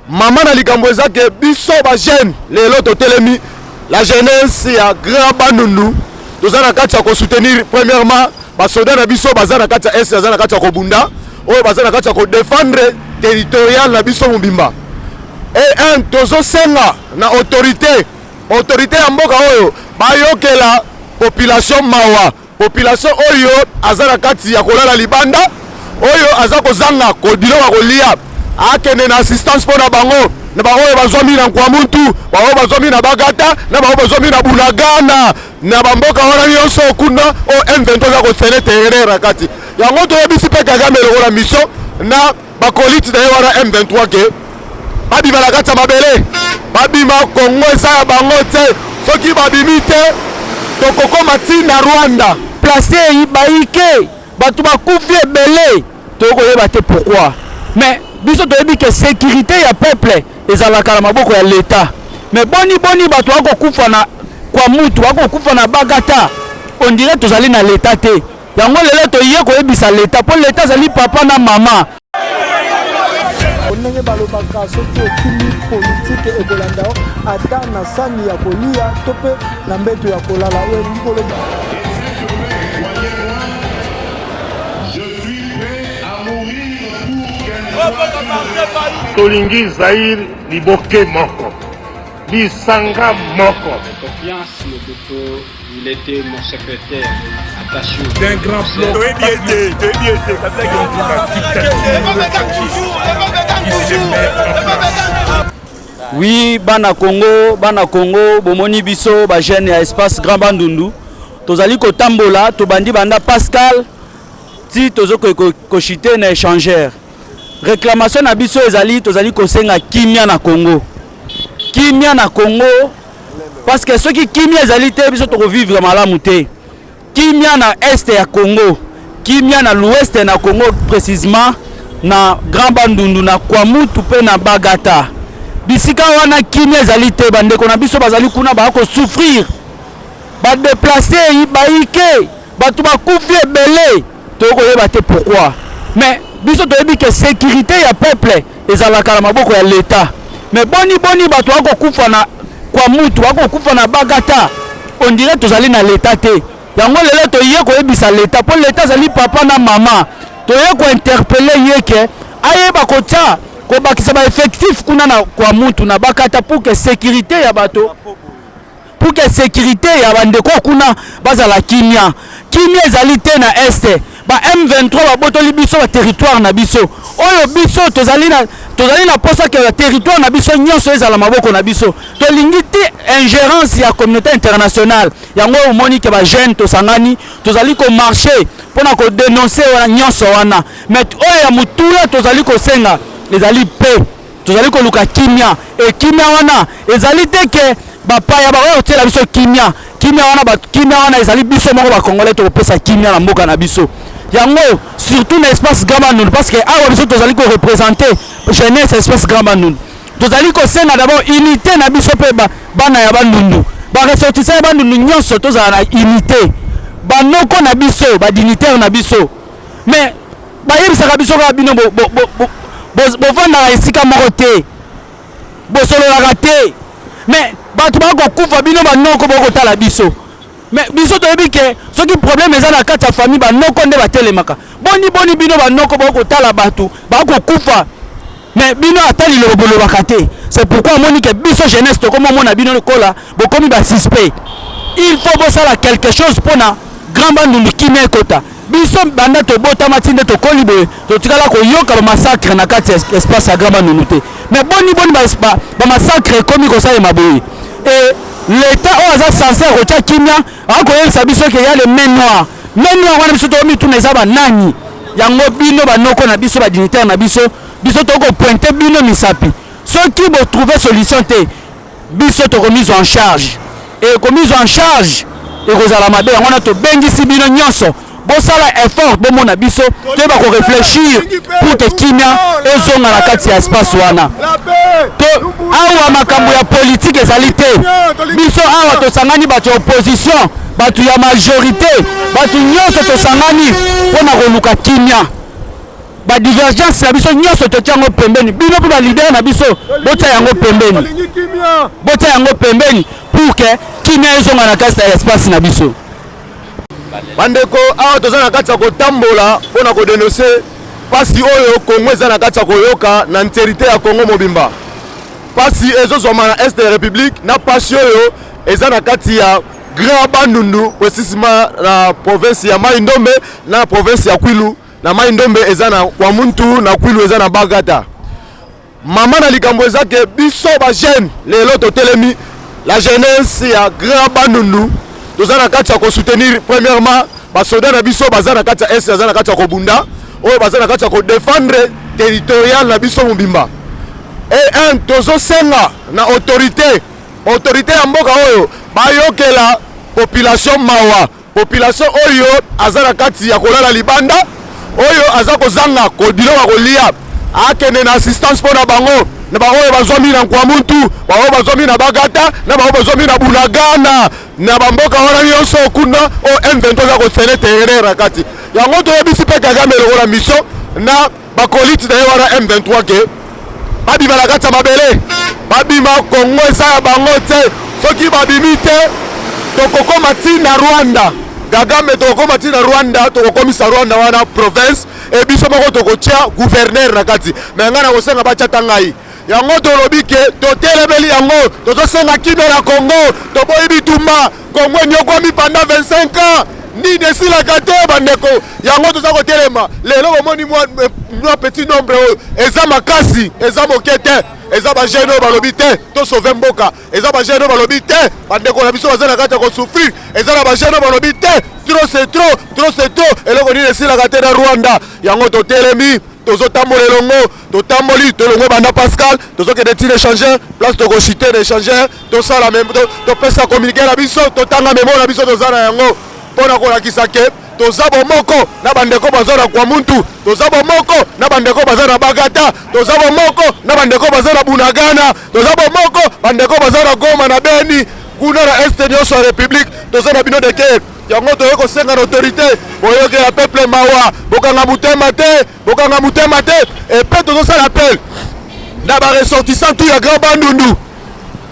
maman na likambo ezake biso ba jeune lelo totelemi la jeunesse ya Grand Bandundu tozana kati ya ko soutenir premièrement ba soldats na biso bazana kati ya est bazana kati ya ko bunda oyo bazana kati ya ko défendre territorial na biso mobimba et un tozo senga na autorité ya mboka oyo bayokela population mawa population oyo azana kati ya kolala libanda oyo azako zanga ko biloko kolia akende na assistance pour na bango na baoyo bazwami na Nkwamuntu baoyo bazwami na Bagata na baoyo bazwami na Bunagana na bamboka wana nyonso kuna o M23 za kosene terera kati yango to yebisi pe Kagame lokola mission na bakoliti na wana M23 ke babima la kati ya mabele babima Kongo eza ya bango te soki babimi te tokokoma na Rwanda placer baike batu bakufi ebele tokoyeba te pourquoi mais biso toyebi que sécurité ya peuple ezalaka na maboko ya l'État mais boni bato bakokufa na kwa mutu bakokufa na Bagata on dirait tozali na l'État te yango lelo toye koyebisa l'État po l'État zali papa na mama ndenge balobaka soki okili politike ekolanda ata na sani ya kolia to mpe na mbeto ya kolala oyo likoloba Tolingi Zahir Liboke Moko Bisanga Moko. Confiance le docteur, il était mon secrétaire attaché d'un grand plan. Oui, bana Congo, bomoni biso ba jeune ya espace Grand Bandundu. Tozali ko tambola, to bandi banda Pascal, ti tozo ko chiter na échangeur. Réclamation na biso ezali tozali kosenga kimia na Congo. Kimia na Congo parce que ceux qui kimia ezali te biso to vivre malamu te. Kimia na est ya Congo, kimia na l'ouest na Congo précisément na Grand Bandundu na Kwamutu pe na Bagata. Bisika wana kimia ezali te bandeko na biso bazali kuna ba ko souffrir. Ba déplacer baike, batu bakufi ebele. To koyeba te pourquoi. Mais biso toyebi que sécurité ya peuple ezalaka na maboko ya l'État mais boni bato bakokufa na Kwamutu bakokufa na Bagata on dirait tozali na l'État te yango lelo toye koyebisa l'État po l'État zali papa na mama toye ko interpeller yeke ayeba kotia ko bakisa ba effectif kuna na Kwamutu na Bagata pour que sécurité ya bato pour que sécurité ya bandeko kuna bazala kimia ezali te na este ba M23 ba botoli biso ba territoire na biso oyo biso tozali na posa ke territoire na biso nyonso ezala maboko na biso to lingiti ingérence ya communauté internationale yango omoni ke ba jeune to sangani tozali ko marcher pona ko dénoncer wana nyonso wana mais oyo ya mutula tozali ko senga ezali pe tozali ko luka kimia e kimia wana ezali te ke bapaya ba oyo tela biso kimia wana ezali biso moko ba congolais to pesa kimia na mboka na biso yango surtout na espace Grand Bandundu parce que awa biso tozali ko représenter jeunesse espace Grand Bandundu tozali ko senga d'abord unité na biso pe bana ya Bandundu ba ressortissants ya Bandundu nyonso tozala na unité banoko na biso ba dignitaire na biso mais ba yebisaka biso ka bino bovanda esika moko te bosololaka te mais bato bakokufa bino banoko bokotala biso mais biso toyebi ke soki problème eza na kati ya famille banoko nde batelemaka boni bino banoko bokotala bato bakokufa mais bino ata lilobo bolobaka te c'est pourquoi omoni ke biso jeunesse tokoma omona bino kola bokomi basuspect il faut bosala quelque chose mpona Grand Bandundu kimia ekota biso banda tobotama ti nde tokoli boye totikala koyoka bamassacre na kati ya espace ya Grand Bandundu te mais boni bamassacre ekomi kosalema boye et l'État oyo aza censé kotia kimia akoyebisa biso ke ya le main noire wana biso tokomi tuna eza banani yango bino banoko na biso badignitaire na biso tokopointe bino misapi soki botrouve solution te biso tokomise en charge et komise en charge ekozala mabe yango wana tobengisi bino nyonso bosala effort bomona biso toyeba ko réfléchir pour que kimia ezonga na kati ya espace wana to awa makambo ya politique ezali te biso awa tosangani bato ya opposition bato ya majorité bato nyonso tosangani mpona koluka kimia ba divergence na biso nyonso totiango pembeni bino pour ba leader na biso bota yango pembeni pour que kimia ezonga na kati ya espace na biso. Bandeko awa toza na kati ya kotambola mpona kodenonse pasi oyo Congo eza na kati ya koyoka na nterité ya Congo mobimba. Pasi ezozwama na est de la République na pasi oyo eza na kati ya Grand Bandundu précisément na province ya Mai Ndombe na province ya Kwilu. Na Mai Ndombe eza na Kwamuntu na Kwilu eza na Bagata. Mama na likambo eza ke biso ba jeune lelo totelemi la jeunesse ya Grand Bandundu toza na kati ya ko soutenir premièrement ba soda na biso baza na kati ya est baza na kati ya ko bunda oyo baza na kati ya ko défendre territorial na biso mobimba. Et un tozo senga na autorité ya mboka oyo bayokela population mawa population oyo aza na kati ya kolala libanda oyo aza kozanga kodiloko kolia akende na assistance mpona bango na baoyo bazwami na Kwamuntu baoyo bazwami na Bagata na baoyo bazwami na Bunagana na bamboka wana nyonso kuna o M23 za kosele terere kati yango toyebisi mpe Kagame lokola mission na bakoliti na ye wana M23 ke babima na kati ya mabele babima Kongo eza ya bango te soki babimi te tokokoma ntina Rwanda Kagame tokokoma ntina Rwanda tokokomisa Rwanda wana province e biso moko tokotia gouverneur na kati me nga na kosenga batiata ngai yango tolobi ke totelemeli yango tozosenga kimia na Congo toboyi bitumba Congo enyokwami pendant 25 ans nini esilaka te bandeko yango toza kotelema lelo bomoni mwa petit nombre oyo eza makasi eza moke te eza bajeune oyo balobi te tosauve mboka eza bajeune oyo balobi te bandeko na biso baza na kati ya kosouffrir eza na bajeune oyo balobi te trop c'est trop eloko nini esilaka te na Rwanda yango totelemi tozotambola elongo totamboli tolongo banda Pascal tozokende ti échanger place tokochite na échanger tosala topesa communiqué na biso totanga memo na biso toza na yango mpona kolakisa ke toza bomoko na bandeko baza na Kwamuntu toza bomoko na bandeko baza na Bagata toza bomoko na bandeko baza na Bunagana toza bomoko bandeko baza na Goma na Beni kuna na este nyonso ya République toza na bino deke yango toye kosenga na autorité boyokela peuple mawa bokanga mutema te epe tozosala appel na baressortissant tu ya Grand Bandundu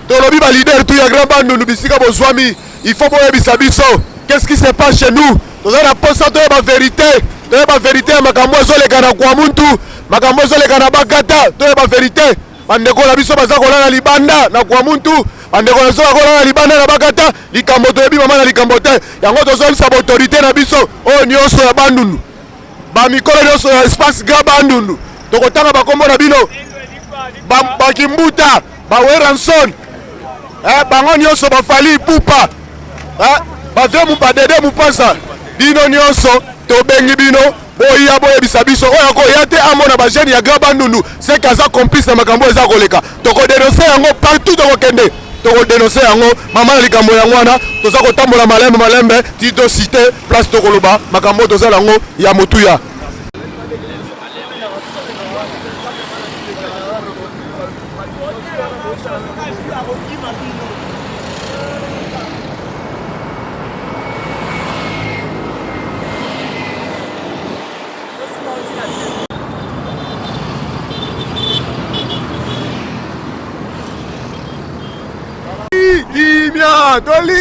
tolobi balider tu ya Grand Bandundu bisika bozwami il faut boyebisa biso qu'est-ce qui se passe chez nous toza na posa toyeba vérité ya makambo ezoleka na Kwamuntu makambo ezoleka na Bagata toyeba vérité bandeko na biso baza kolala libanda na Kwamuntu bandeko na biso bakolala libanda na Bagata likambo toyebi mama na likambo te yango tozolisa baautorité na biso oyo nyonso ya Bandundu bamikolo nyonso ya espace Grand Bandundu tokotanga bakombo na bino bakimbuta baweranson bango nyonso bafali pupa bavemu badede mupasa bino nyonso tobengi bino boya boyebisa biso oyo koya te amona bajene ya Grand Bandundu seke aza complice na makambo eza koleka tokodenonse yango partout tokokende tokodenonse yango mama na likambo yango wana toza kotambola malembe ti dosité place tokoloba makambo tozala yango ya motuya.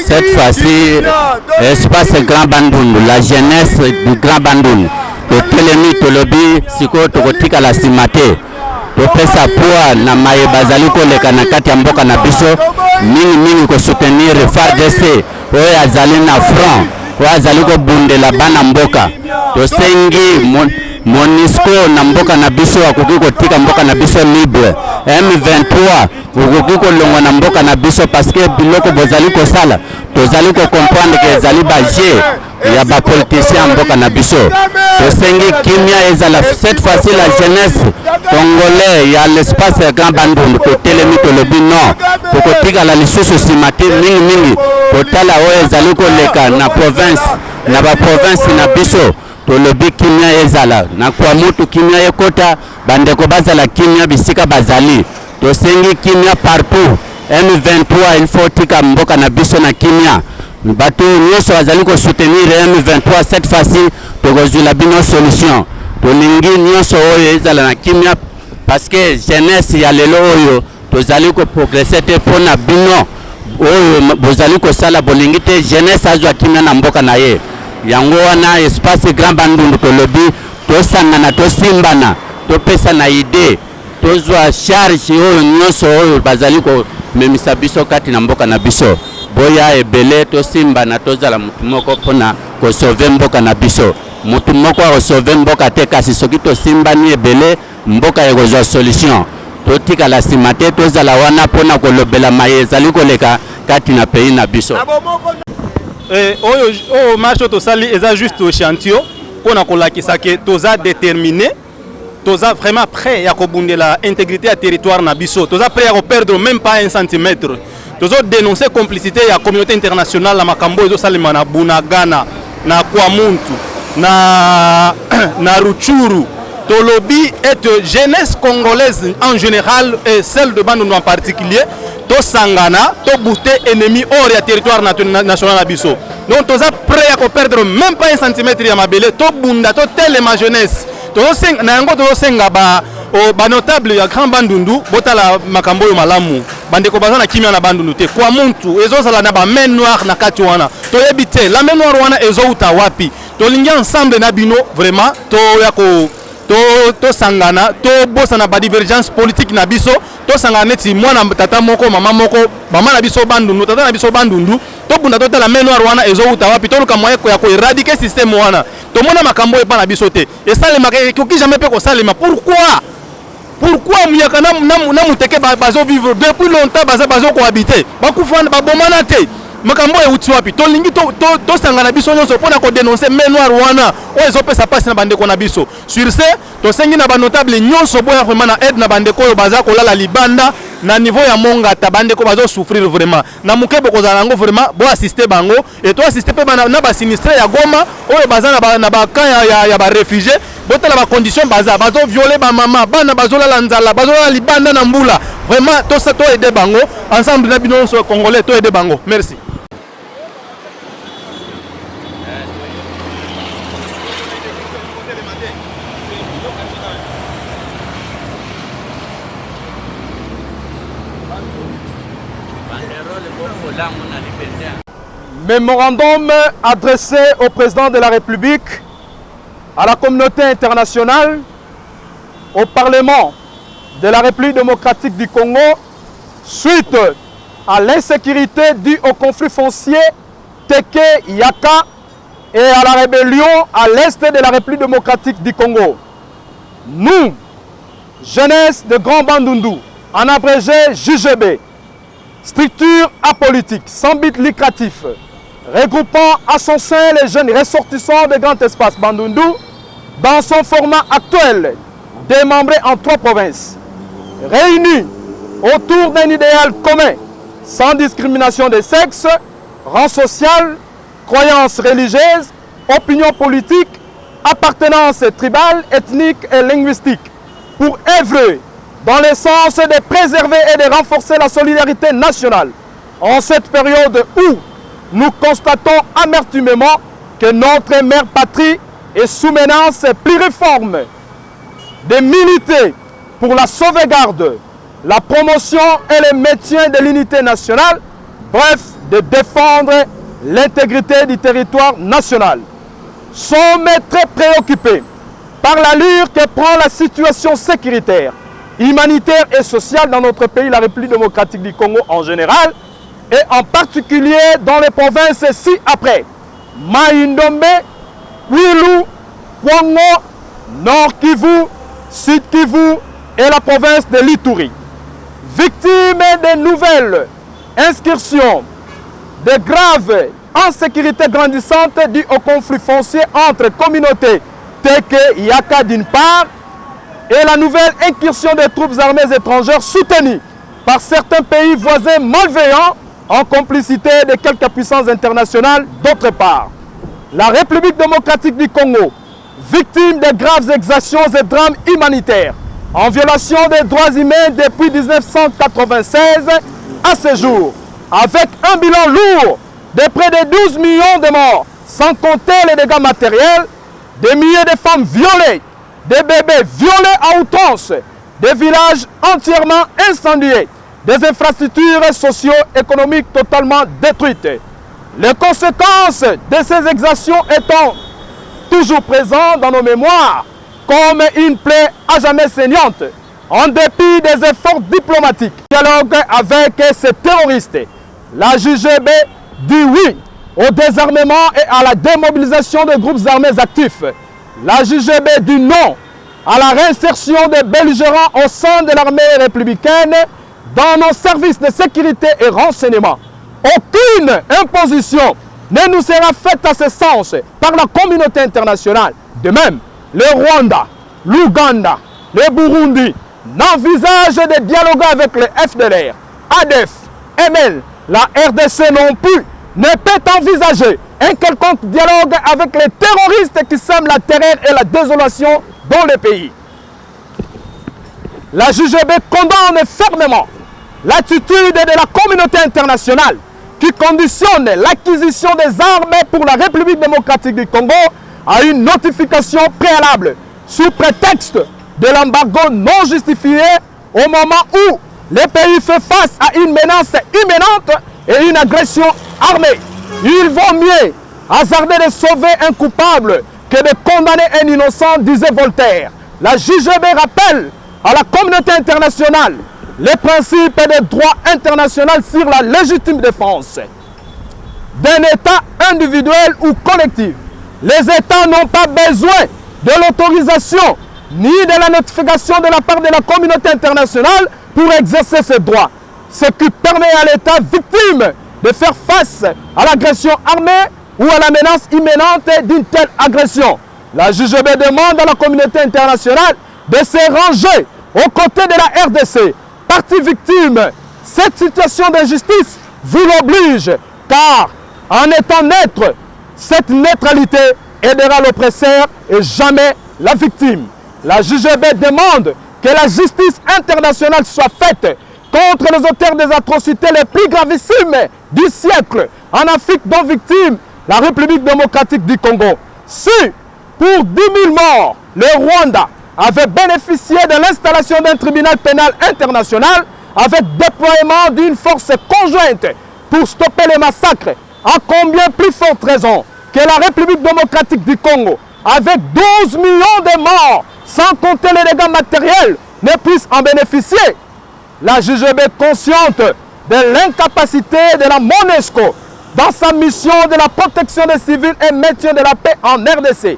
Cette fois-ci, espace Grand Bandundu, la jeunesse du Grand Bandundu, totelemi tolobi siko tokotika la simate topesa poa na maye bazali koleka na kati ya mboka na biso mingi ko soutenir FARDC oyo azali na front oyo azali kobundela bana mboka tosengi MONUSCO na mboka na biso akoki kotika mboka na biso libre M23 okoki kolongwa na mboka na biso parce que biloko bozali kosala tozali comprendre que ezali baje ya ba politicien mboka na biso tosengi kimia ezala cette fois-ci la jeunesse congolais ya l'espace Grand Bandundu totelemi tolobi non tokotika la lisusu simati mingi kotala oyo ezali koleka na province na ba province na biso tolobi kimia ezala na Kwamuntu kimia ekota bandeko bazala kimia bisika bazali tosengi kimia partout M23 il faut tika mboka na biso na kimia bato nyonso bazali ko soutenir M23 cette fois-ci tokozula bino solution tolingi nyonso oyo ezala na kimia parce que jeunesse ya lelo oyo tozali ko progresser te pona bino oyo bozali ko sala bolingi te jeunesse azwa kimia na mboka na ye yango wana espace Grand Bandundu tolobi tosangana tosimbana topesa na idée tozwa charge oyo nyonso oyo bazali ko memisa biso kati na mboka na biso boya ebele tosimbana tozala mutu moko pona ko sauver mboka na biso mutu moko ko sauver mboka te kasi soki tosimbani ebele mboka ekozwa solution totika la simate tozala wana pona kolobela maye ezali koleka kati na pays na biso oyo marche tosali eza juste échantillon pona kolakisa ke toza déterminé toza vraiment prêt ya kobundela intégrité ya territoire na biso toza prêt ya perdre même pas 1 centimètre tozo dénoncer complicité ya communauté internationale la makambo ezo salima na Bunagana na Kwamuntu na Rutshuru tolobi et jeunesse congolaise en général et celle de Bandundu en particulier to sangana to bouter ennemi hors ya territoire national na biso donc toza prêt à perdre même pas 1 centimètre ya mabele to bunda to telema jeunesse to senga na yango to senga ba notable ya Grand Bandundu botala makambo yo malamu bandeko bazana kimia na Bandundu te kwa muntu ezozala na ba main noire na kati wana to yebite la main noire wana ezouta wapi to lingi ensemble na bino vraiment to yako to sangana to bosa na ba divergence politique na biso to sangana neti mwana tata moko mama moko mama na biso Bandundu tata na biso Bandundu to bunda to tala main noire wana ezouta wapi to luka moye ya ko éradiquer système wana to mona makambo e pa na biso te et ça le maké qui jamais peut ko salema pourquoi muyaka na muteke bazo vivre depuis longtemps bazo cohabiter bakufa ba bomana te makambo e uti wapi to lingi to sangana biso nyonso pona ko dénoncer main noire wana o ezopesa passe na bandeko na biso sur ce to sengi na ba notable nyonso boya vraiment na aide na bandeko oyo baza kolala libanda na niveau ya Mongata bandeko bazo souffrir vraiment na mukebo kozala ngo vraiment bo assister bango et to assister pe na ba sinistré ya Goma oyo baza na ba camp ya ba réfugiés botala ba condition bazo violer ba mama bana bazo la nzala bazo la libanda na mbula vraiment to ça to aider bango ensemble na bino so congolais to aider bango merci. Mémorandum adressé au président de la République, à la communauté internationale, au Parlement de la République démocratique du Congo, suite à l'insécurité due au conflit foncier Teke-Yaka et à la rébellion à l'est de la République démocratique du Congo. Nous, jeunesse de Grand Bandundu, en abrégé JGB, structure apolitique, sans but lucratif, regroupant à son sein les jeunes ressortissants de Grand Espace Bandundu dans son format actuel, démembré en 3 provinces, réunis autour d'un idéal commun, sans discrimination de sexe, rang social, croyances religieuses, opinions politiques, appartenance tribale, ethnique et linguistique, pour œuvrer dans le sens de préserver et de renforcer la solidarité nationale en cette période où nous constatons amertumement que notre mère patrie est sous menace pluriforme de militer pour la sauvegarde, la promotion et le maintien de l'unité nationale, bref, de défendre l'intégrité du territoire national. Sommes très préoccupés par l'allure que prend la situation sécuritaire, humanitaire et sociale dans notre pays, la République démocratique du Congo en général, et en particulier dans les provinces ci-après, Mai-Ndombe, Kwilu, Kwango, Nord Kivu, Sud Kivu et la province de l'Ituri. Victimes de nouvelles incursions, de graves insécurités grandissantes dues au conflit foncier entre communautés Teke-Yaka d'une part et la nouvelle incursion des troupes armées étrangères soutenues par certains pays voisins malveillants en complicité de quelques puissances internationales d'autre part. La République démocratique du Congo, victime de graves exactions et drames humanitaires, en violation des droits humains depuis 1996 à ce jour, avec un bilan lourd de près de 12 millions de morts, sans compter les dégâts matériels, des milliers de femmes violées, des bébés violés à outrance, des villages entièrement incendiés, des infrastructures socio-économiques totalement détruites. Les conséquences de ces exactions étant toujours présentes dans nos mémoires comme une plaie à jamais saignante, en dépit des efforts diplomatiques. Dialogue avec ces terroristes, la JGB dit oui au désarmement et à la démobilisation des groupes armés actifs. La JGB dit non à la réinsertion des belligérants au sein de l'armée républicaine dans nos services de sécurité et renseignement. Aucune imposition ne nous sera faite à ce sens par la communauté internationale. De même, le Rwanda, l'Ouganda, le Burundi n'envisagent de dialoguer avec le FDLR, ADF, ML, la RDC non plus ne peut envisager un quelconque dialogue avec les terroristes qui sèment la terreur et la désolation dans le pays. La JGB condamne fermement l'attitude de la communauté internationale qui conditionne l'acquisition des armes pour la République démocratique du Congo à une notification préalable sous prétexte de l'embargo non justifié au moment où le pays fait face à une menace imminente et une agression armée. Il vaut mieux hasarder de sauver un coupable que de condamner un innocent, disait Voltaire. La JGB rappelle à la communauté internationale les principes des droits internationaux sur la légitime défense d'un État individuel ou collectif. Les États n'ont pas besoin de l'autorisation ni de la notification de la part de la communauté internationale pour exercer ses droits. Ce qui permet à l'État victime de faire face à l'agression armée ou à la menace imminente d'une telle agression. La JGB demande à la communauté internationale de se ranger aux côtés de la RDC, partie victime. Cette situation d'injustice vous l'oblige, car en étant neutre, cette neutralité aidera l'oppresseur et jamais la victime. La JGB demande que la justice internationale soit faite contre les auteurs des atrocités les plus gravissimes du siècle en Afrique, dont victime la République démocratique du Congo. Si, pour 10 000 morts, le Rwanda avait bénéficié de l'installation d'un tribunal pénal international avec déploiement d'une force conjointe pour stopper les massacres, à combien plus forte raison que la République démocratique du Congo, avec 12 millions de morts, sans compter les dégâts matériels, ne puisse en bénéficier. La JGB, consciente de l'incapacité de la MONUSCO dans sa mission de la protection des civils et maintien de la paix en RDC,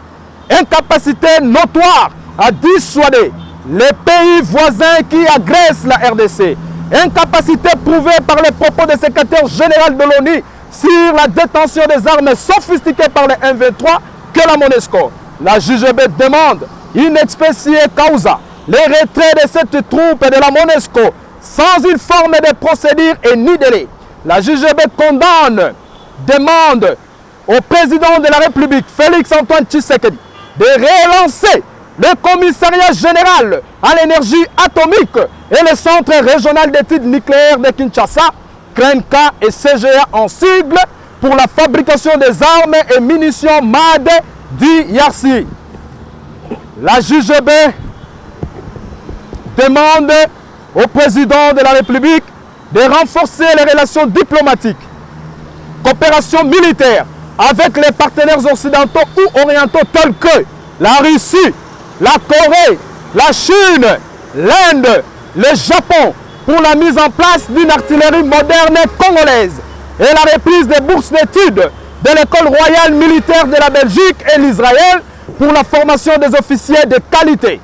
incapacité notoire à dissuader les pays voisins qui agressent la RDC, incapacité prouvée par les propos du secrétaire général de l'ONU sur la détention des armes sophistiquées par les M23 que la MONUSCO. La JGB demande in expressie causa le retrait de cette troupe de la MONUSCO sans une forme de procédure et ni délai. La JGB condamne, demande au président de la République, Félix-Antoine Tshisekedi, de relancer le commissariat général à l'énergie atomique et le centre régional d'études nucléaires de Kinshasa, CRENCA et CGA en sigle, pour la fabrication des armes et munitions MAD d'IRC. La JGB demande au président de la République de renforcer les relations diplomatiques, coopération militaire avec les partenaires occidentaux ou orientaux tels que la Russie, la Corée, la Chine, l'Inde, le Japon, pour la mise en place d'une artillerie moderne congolaise et la reprise des bourses d'études de l'école royale militaire de la Belgique et l'Israël pour la formation des officiers de qualité.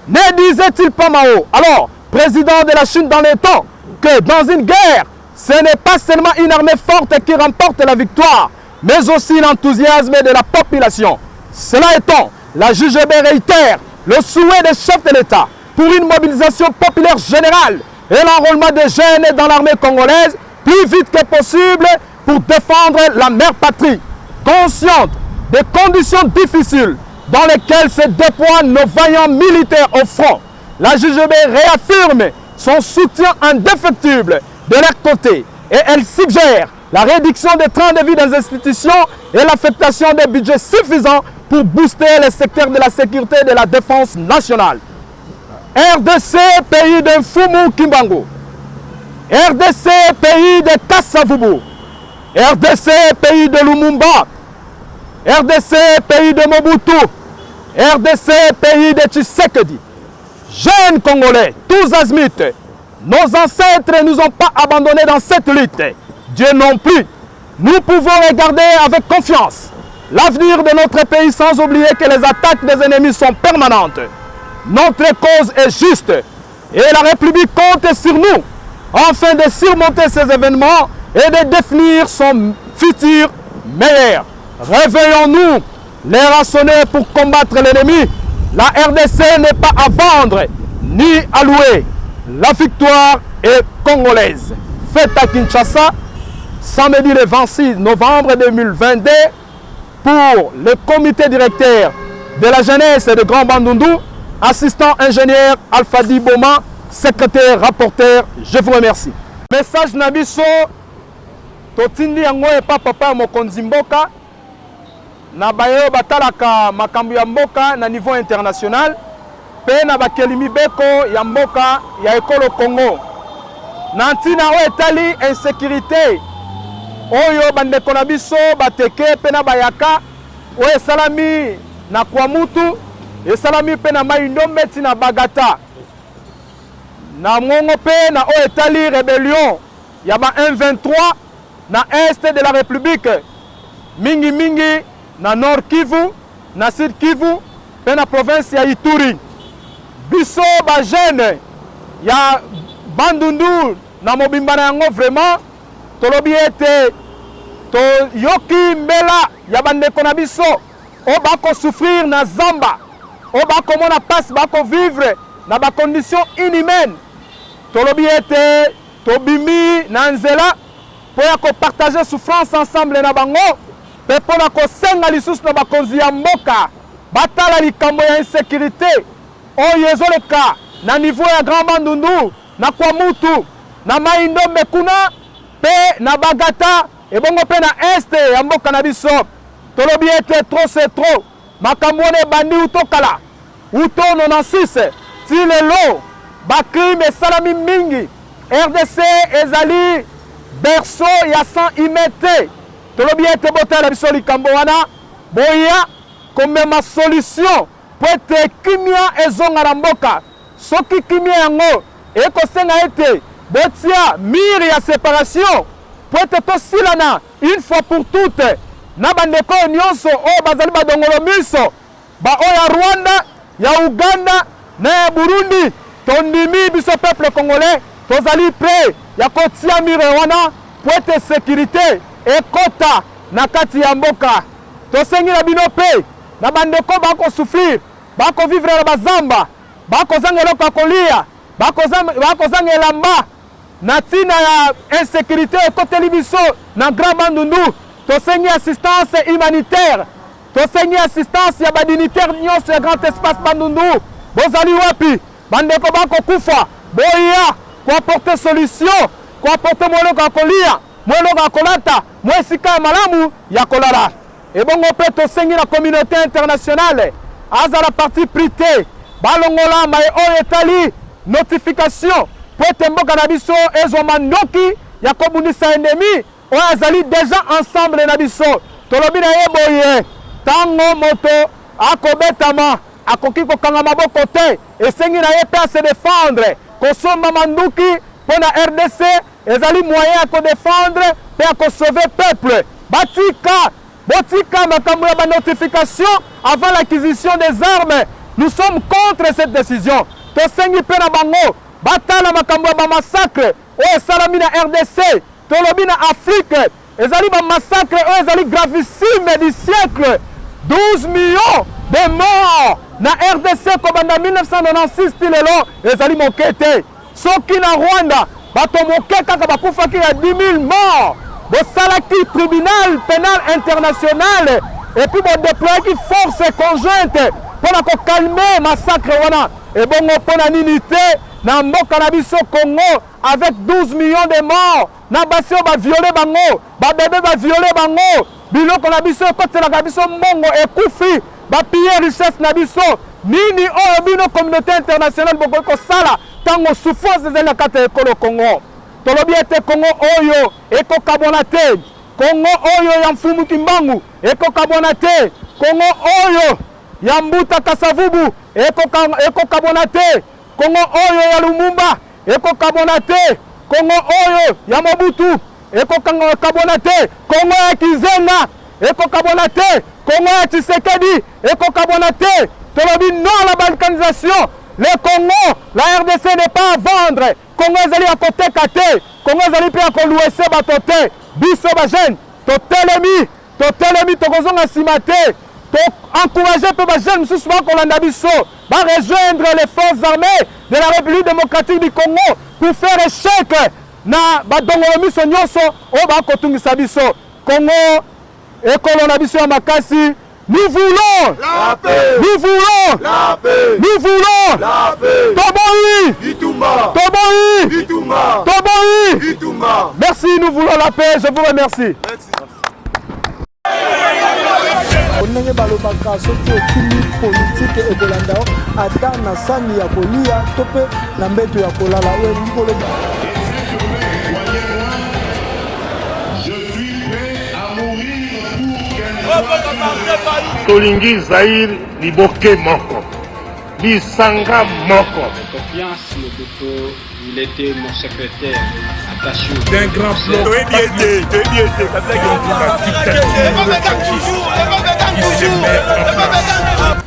Ne disait-il pas Mao, alors président de la Chine dans les temps, que dans une guerre, ce n'est pas seulement une armée forte qui remporte la victoire, mais aussi l'enthousiasme de la population. Cela étant, la JGB réitère le souhait des chefs de l'État pour une mobilisation populaire générale et l'enrôlement des jeunes dans l'armée congolaise plus vite que possible pour défendre la mère patrie, consciente des conditions difficiles dans lesquelles se déploient nos vaillants militaires au front. La JGB réaffirme son soutien indéfectible de leur côté et elle suggère la réduction des trains de vie des institutions et l'affectation des budgets suffisants pour booster le secteur de la sécurité et de la défense nationale. RDC, pays de Mfumu Kimbangu. RDC, pays de Kassavubu. RDC, pays de Lumumba. RDC, pays de Mobutu. RDC, pays de Tshisekedi. Jeunes Congolais, tous azimuts, nos ancêtres ne nous ont pas abandonnés dans cette lutte. Dieu non plus. Nous pouvons regarder avec confiance l'avenir de notre pays sans oublier que les attaques des ennemis sont permanentes. Notre cause est juste et la République compte sur nous afin de surmonter ces événements et de définir son futur meilleur. Réveillons-nous, les rationner pour combattre l'ennemi. La RDC n'est pas à vendre ni à louer. La victoire est congolaise. Fête à Kinshasa, samedi le 26 novembre 2022, pour le comité directeur de la jeunesse de Grand Bandundu, assistant ingénieur Alphadi Boma, secrétaire rapporteur, je vous remercie. Message Nabiso, Totindi yango et papa mokonzi mboka, na bayo batalaka makambu ya mboka na niveau international, pe na bakelimi beko ya mboka ya ekolo Congo. Nantina o etali insécurité, oyo bandeko na biso bateke pe na bayaka, o esalami na Kwamutu, esalami pe na Maindombe tina Bagata. Na Ngongo pe na o etali rébellion ya ba M23 na est de la République. Mingi mingi na Nord Kivu, na Sud Kivu, pe na province ya Ituri. Biso ba jeune ya Bandundu na mobimba na yango vraiment tolobi ete to yoki mbela ya bandeko na biso o bako souffrir na zamba, o bako mona passe bako vivre na ba condition inhumaine. Tolobi ete to bimi na nzela pour ya ko partager souffrance ensemble na bango, pe pour na ko senga lisusu na bakonzi ya mboka batala likambo ya insécurité oyo ezoleka na niveau ya Grand Bandundu, na Kwamutu, na Maindombe kuna, pe na Bagata, et bongo pe na este ya mboka na biso. Tolobi ete trop c'est trop. Makamwone bandi utokala. Uto 96, ti lelo, bakrime salami mingi. RDC ezali berceau ya sans imete. Tolobi ete bota la biso likambo wana, boya, comme ma solution. Poete kimia ezonga na mboka. Soki kimia yango eko senga ete botia mire ya séparation poete to silana une fois pour toutes na bandeko nyonso o bazali badongolo miso ba o ya Rwanda, ya Uganda na ya Burundi. Tondimi biso peuple congolais tozali prêt ya kotia mire wana poete sécurité ekota na kati ya mboka. Tosengi na bino pe na bandeko bako souffrir, bako vivre na bazamba, bako zangelo kwa kolia, bako zangela mba na tina ya insécurité ekoteli biso na Grand Bandundu. Tosengi assistance humanitaire, tosengi assistance ya badinitaire nyonso ya Grand Espace Bandundu. Bozali wapi bandeko bako kufa boya kwa apporter solution, kwa apporter mweloko ya kolia, mweloko ya kolata, mwesika ya malamu ya kolala. Et bon, on peut tosengi la communauté internationale. Aza la partie prité. Balongola mae o etali notification. Pote mboka na biso ezo mandoki ya kobundisa ennemi. O azali déjà ensemble na biso. Tolobi na ye boye. Tango moto akobetama. Akoki kokanga maboko te. Esengi na ye pe a se défendre. Kosomba manduki pona RDC. Ezali moyen à défendre pe a sauver peuple. Batika. Botika makambo ya notification avant l'acquisition des armes. Nous sommes contre cette décision. Tosengi pe na bango batala makambo ya massacre o salami na RDC. Tolobi na Afrique ezali ba massacre o ezali gravissime du siècle. 12 millions de morts na RDC kobanda 1996 tilelo ezali mokete. Soki na Rwanda bato moke kaka bakufaki ya 10 000 morts. Bosalaki tribunal pénal international et puis bon déployer force conjointe pour calmer massacre wana et bon pour la unité na mboka na biso Congo avec 12 millions de morts na basio ba violer bango ba bébé ba violer bango biloko na biso côté la biso mbongo ekufi bapiller richesse na biso nini oyo bino communauté internationale bokoki kosala ntango souffrance ezali na kati ya ekolo Congo. Tolobi ete Congo oyo ekokabwana te, Congo oyo ya Mfumu Kimbangu ekokabwana te, Congo oyo ya Mbuta Kasavubu ekokabwana te, Congo oyo ya Lumumba ekokabwana te, Congo oyo ya Mobutu ekokabwana te, Congo ya Kizenga ekokabwana te, Congo ya Tshisekedi ekokabwana te. Tolobi non à la balkanisation. Le Congo, la RDC n'est pas à vendre. Congo ezali à côté kate, Congo ezali pe à koluese batote. Biso ba jeune, totelemi tokozonga simate. To encourager pe ba jeune mususu ba kolanda biso, ba rejoindre les forces armées de la République démocratique du Congo pour faire échec na ba dongolo miso nyonso o ba kotungisa biso. Congo ekolo na biso ya makasi. Nous voulons la paix. Nous voulons la paix. Nous voulons la paix. Toboi Itouma. Toboi Itouma. Toboi Itouma. Merci, nous voulons la paix. Je vous remercie. Onenge balobaka soki okimi politique ekolanda ata na sani ya kolia to pe na mbeto ya kolala oyo ngoloba. Tolingi Zaïre Liboke Moko, Lisanga Moko. Confiance Mobutu, il était mon secrétaire attaché. D'un grand flow.